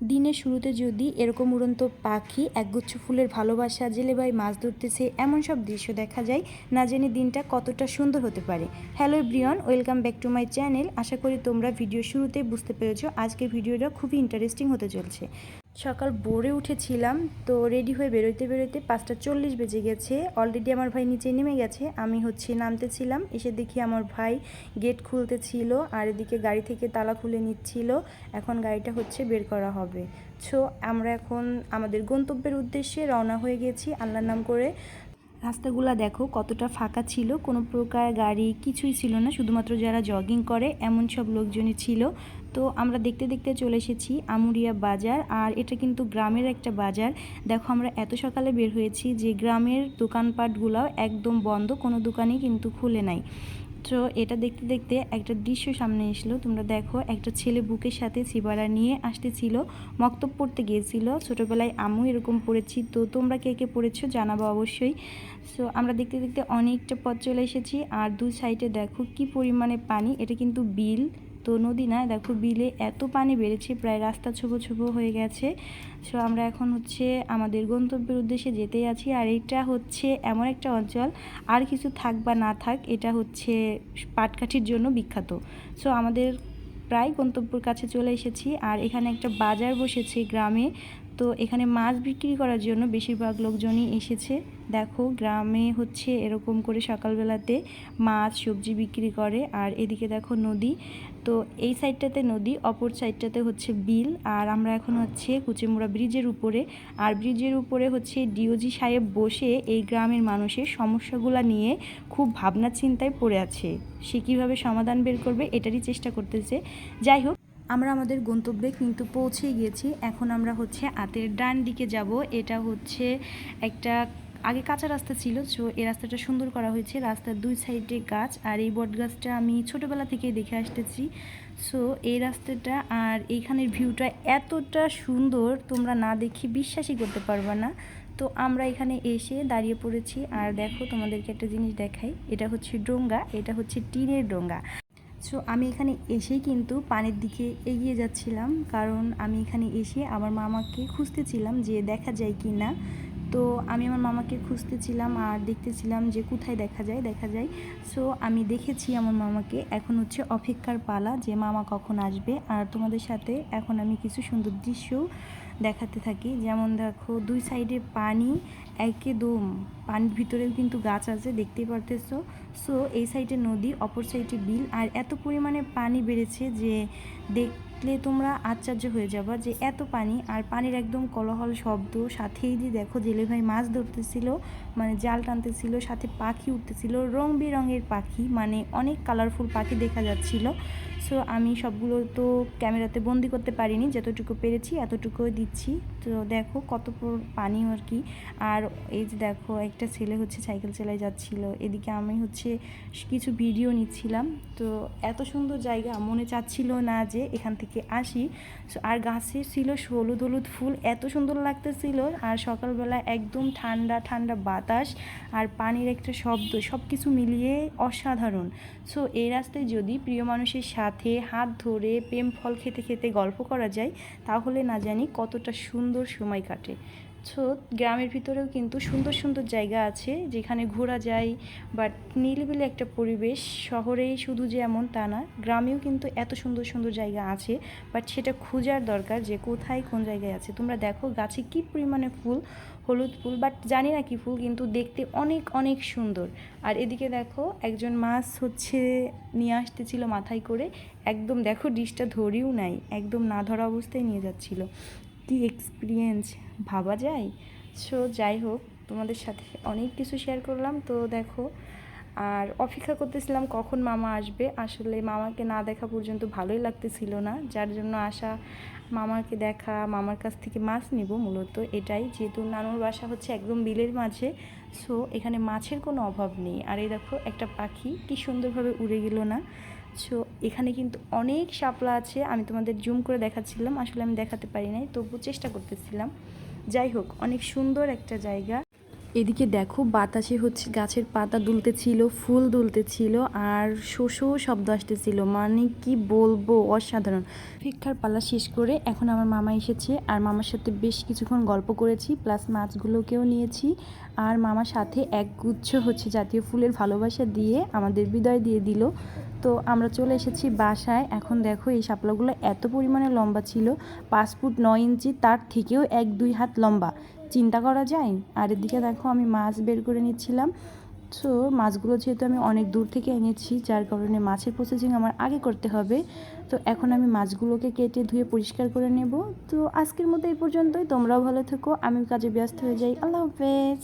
দিনের শুরুতে যদি এরকম উড়ন্ত পাখি, একগুচ্ছ ফুলের ভালোবাসা, জেলে ভাই মাছ ধরতেছে, এমন সব দৃশ্য দেখা যায়, না জানি দিনটা কতটা সুন্দর হতে পারে। Hello everyone, welcome back to my channel. আশা করি তোমরা ভিডিও শুরুতেই বুঝতে পেরেছো আজকের ভিডিওটা খুবই ইন্টারেস্টিং হতে চলছে। সকাল ভোরে উঠেছিলাম, তো রেডি হয়ে বেরোতে বেরোতে 5:40 বেজে গেছে। অলরেডি আমার ভাই নিচে নেমে গেছে, আমি নামতেছিলাম। এসে দেখি আমার ভাই গেট খুলতেছিল আর এদিকে গাড়ি থেকে তালা খুলে নিচ্ছিল। এখন গাড়িটা বের করা হবে। সো আমরা এখন আমাদের গন্তব্যের উদ্দেশ্যে রওনা হয়ে গেছি আল্লাহর নাম করে। রাস্তাগুলো দেখো কতটা ফাঁকা ছিল, কোনো প্রকার গাড়ি কিছুই ছিল না, শুধুমাত্র যারা জগিং করে এমন সব লোকজনই ছিল। তো আমরা দেখতে দেখতে চলে এসেছি আমুরিয়া বাজার, আর এটা কিন্তু গ্রামের একটা বাজার। দেখো আমরা এত সকালে বের হয়েছি যে গ্রামের দোকানপাটগুলো একদম বন্ধ, কোনো দোকানই কিন্তু খুলে নাই। তো এটা দেখতে দেখতে একটা দৃশ্য সামনে এসলো। তোমরা দেখো, একটা ছেলে বুকের সাথে সিবারা নিয়ে আসতেছিল, মক্তব পড়তে গিয়েছিল। ছোটোবেলায় আমিও এরকম পড়েছি, তো তোমরা কে কে পড়েছো জানাবো অবশ্যই। সো আমরা দেখতে দেখতে অনেকটা পথ চলে এসেছি, আর দু সাইডে দেখো কি পরিমাণে পানি। এটা কিন্তু বিল, তো নদী না। দেখো বিলে এত পানি বেড়েছে, প্রায় রাস্তা ছোবো ছোবো হয়ে গেছে। সো আমরা এখন আমাদের গন্তব্যের উদ্দেশ্যে যেতেই আছি। আর এটা এমন একটা অঞ্চল, আর কিছু থাক বা না থাক, এটা পাটকাঠির জন্য বিখ্যাত। সো আমাদের প্রায় গন্তব্যের কাছে চলে এসেছি। আর এখানে একটা বাজার বসেছে গ্রামে, তো এখানে মাছ বিক্রি করার জন্য বেশিরভাগ লোকজনই এসেছে। দেখো গ্রামে এরকম করে সকালবেলাতে মাছ সবজি বিক্রি করে। আর এদিকে দেখো নদী, তো এই সাইডটাতে নদী, অপর সাইডটাতে বিল। আর আমরা এখন কুচিমুড়া ব্রিজের উপরে। আর ব্রিজের উপরে ডিওজি সাহেব বসে এই গ্রামের মানুষের সমস্যাগুলো নিয়ে খুব ভাবনা চিন্তায় পড়ে আছে। সে কীভাবে সমাধান বের করবে এটারই চেষ্টা করতেছে। যাই হোক, আমরা আমাদের গন্তব্যে কিন্তু পৌঁছে গিয়েছি। এখন আমরা হাতের ডান দিকে যাব। এটা একটা আগে কাঁচা রাস্তা ছিল, সো এই রাস্তাটা সুন্দর করা হয়েছে। রাস্তার দুই সাইডে গাছ, আর এই বট গাছটা আমি ছোটোবেলা থেকেই দেখে আসতেছি। সো এই রাস্তাটা আর এইখানের ভিউটা এতটা সুন্দর, তোমরা না দেখে বিশ্বাসই করতে পারবে না। তো আমরা এখানে এসে দাঁড়িয়ে পড়েছি। আর দেখো তোমাদেরকে একটা জিনিস দেখাই, এটা ডোঙ্গা, এটা টিনের ডোঙ্গা। সো আমি এখানে এসেই কিন্তু পানির দিকে এগিয়ে যাচ্ছিলাম, কারণ আমি এখানে এসে আমার মামাকে খুঁজতেছিলাম যে দেখা যায় কি না। তো আমি আমার মামাকে খুঁজতেছিলাম আর দেখতেছিলাম যে কোথায় দেখা যায়। সো আমি দেখেছি আমার মামাকে। এখন অপেক্ষার পালা যে মামা কখন আসবে। আর তোমাদের সাথে এখন আমি কিছু সুন্দর দৃশ্য দেখাতে থাকি। যেমন দেখো দুই সাইডে পানি, একদম পানির ভিতরেও কিন্তু গাছ আছে, দেখতেই পারতেছো। সো এই সাইডে নদী, অপর সাইডে বিল। আর এত পরিমাণে পানি বেড়েছে যে দেখলে তোমরা আশ্চর্য হয়ে যাবা যে এত পানি। আর পানির একদম কোলাহল শব্দ, সাথেই যে দেখো জেলে ভাই মাছ ধরতেছিল, মানে জাল টানতেছিল, সাথে পাখি উঠতেছিল, রং বেরঙের পাখি, মানে অনেক কালারফুল পাখি দেখা যাচ্ছিল। সো আমি সবগুলো তো ক্যামেরাতে বন্দি করতে পারিনি, যতটুকু পেরেছি এতটুকুই দিচ্ছি। তো দেখো কত পানি আর কি। আর এই যে দেখো একটা ছেলে সাইকেল চালায় যাচ্ছিল, এদিকে আমি কিছু ভিডিও নিচ্ছিলাম। তো এত সুন্দর জায়গা, মনে চাচ্ছিল না যে এখান থেকে আসি। আর গাছে ছিল হলুদ হলুদ ফুল, এত সুন্দর লাগতেছিল। আর সকালবেলা একদম ঠান্ডা ঠান্ডা বাতাস আর পানির একটা শব্দ, সব কিছু মিলিয়ে অসাধারণ। সো এই রাস্তায় যদি প্রিয় মানুষের সাথে হাত ধরে প্রেম ফল খেতে খেতে গল্প করা যায়, তাহলে না জানি কতটা সুন্দর সময় কাটে। সো গ্রামের ভিতরেও কিন্তু সুন্দর সুন্দর জায়গা আছে যেখানে ঘোরা যায়, বাট নিরিবিলি একটা পরিবেশ। শহরেই শুধু যে এমন তা না, গ্রামেও কিন্তু এত সুন্দর সুন্দর জায়গা আছে, বাট সেটা খোঁজার দরকার যে কোথায় কোন জায়গায় আছে। তোমরা দেখো গাছে কি পরিমাণে ফুল, হলুদ ফুল, বাট জানি না কি ফুল, কিন্তু দেখতে অনেক অনেক সুন্দর। আর এদিকে দেখো একজন মাছ নিয়ে আসতেছিল মাথায় করে, একদম দেখো ডিশটা ধরেও নাই, একদম না ধরা অবস্থায় নিয়ে যাচ্ছিল। কি এক্সপিরিয়েন্স ভাবা যায়। সো যাই হোক, তোমাদের সাথে অনেক কিছু শেয়ার করলাম। তো দেখো, আর অপেক্ষা করতেছিলাম কখন মামা আসবে। আসলে মামাকে না দেখা পর্যন্ত ভালোই লাগতেছিল না, যার জন্য আসা, মামাকে দেখা, মামার কাছ থেকে মাছ নিব মূলত এটাই। যেহেতু নানুর বাসা একদম বিলের মাঝে, সো এখানে মাছের কোনো অভাব নেই। আর এই দেখো একটা পাখি কি সুন্দরভাবে উড়ে গেল না। সো এখানে কিন্তু অনেক শাপলা আছে, আমি তোমাদের জুম করে দেখাচ্ছিলাম, আসলে আমি দেখাতে পারি নাই, তবু চেষ্টা করতেছিলাম। যাই হোক, অনেক সুন্দর একটা জায়গা। এদিকে দেখো বাতাসে হচ্ছে গাছের পাতা দুলতেছিল, ফুল দুলতেছিল, আর শোষো শব্দ আসতেছিল, মানে কি বলবো, অসাধারণ। ভিক্ষার পালা শেষ করে এখন আমার মামা এসেছে, আর মামার সাথে বেশ কিছুক্ষণ গল্প করেছি, প্লাস মাছগুলোকেও নিয়েছি। আর মামার সাথে একগুচ্ছ হচ্ছে জাতীয় ফুলের ভালোবাসা দিয়ে আমাদের বিদায় দিয়ে দিল। তো আমরা চলে এসেছি বাসায়। এখন দেখো এই শাপলাগুলো এত পরিমাণে লম্বা ছিল, 5 ফুট 9 ইঞ্চি, তার থেকেও 1-2 হাত লম্বা, চিন্তা করা যায়। আর এদিকে দেখো আমি মাছ বের করে নিচ্ছিলাম। তো মাছগুলো যেহেতু আমি অনেক দূর থেকে এনেছি, যার কারণে মাছের প্রসেসিং আমার আগে করতে হবে। তো এখন আমি মাছগুলোকে কেটে ধুয়ে পরিষ্কার করে নেব। তো আজকের মতো এই পর্যন্তই। তোমরাও ভালো থেকো, আমি কাজে ব্যস্ত হয়ে যাই। আল্লাহ হাফেজ।